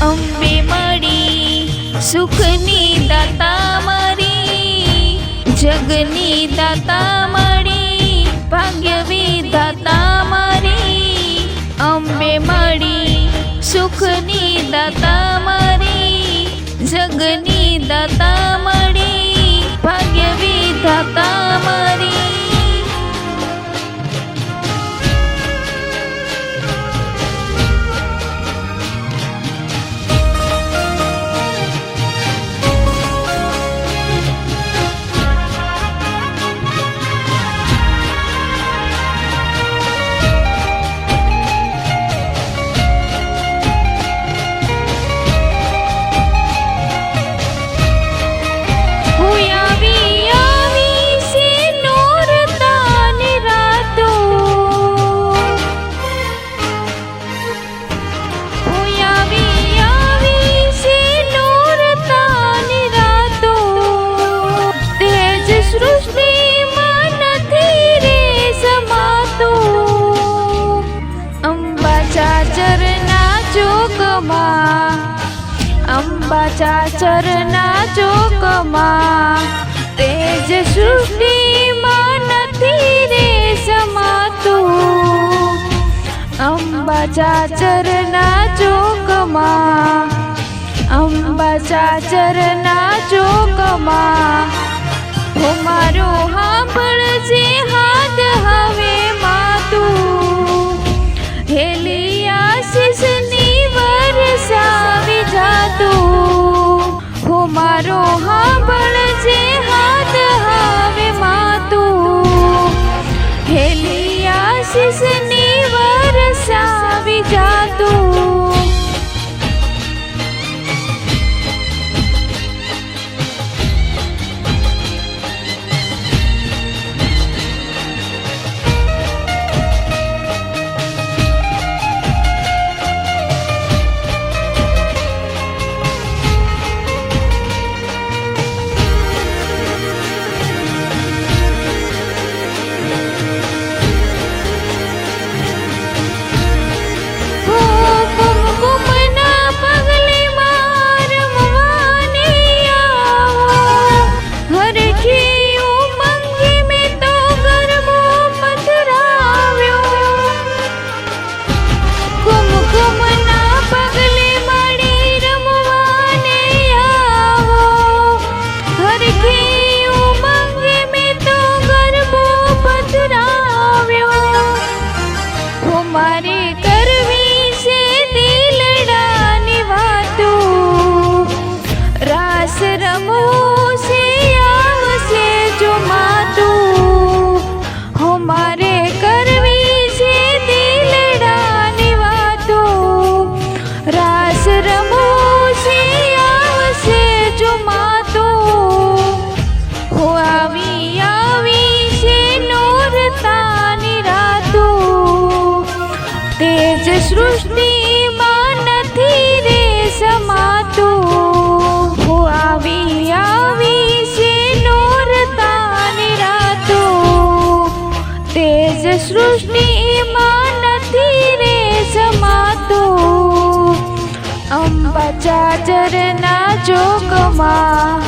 અંબે મળી સુખની દાતા મારી, જગની દાતા મળી ભાગ્ય વિધાતા મારી. અંબે મળી સુખની દાતા મારી, જગની દાતા મળી ભાગ્ય વિધાતા મારી. અંબા ચાચરના ચોકમાં તેજ સૃષ્ટિમાં નથી રે સમાતું. અંબા ચાચરના ચોકમાં, અંબા ચાચરના ચોકમાં હો મારો સાંભળજે હાથ હવે માતું. હેલી આશીષની વરસાવી જાતું, હો મારો સાંભળજે હાથ હવે માતું. હેલી આશીષની વરસાવી જાતું. સૃષ્ટિમાં નથી રે સમાતું. હો આવી આવી છે નોરતાની રાતું, તેજ સૃષ્ટિમાં નથી રે સમાતું. અંબા ચાચરના ચોકમાં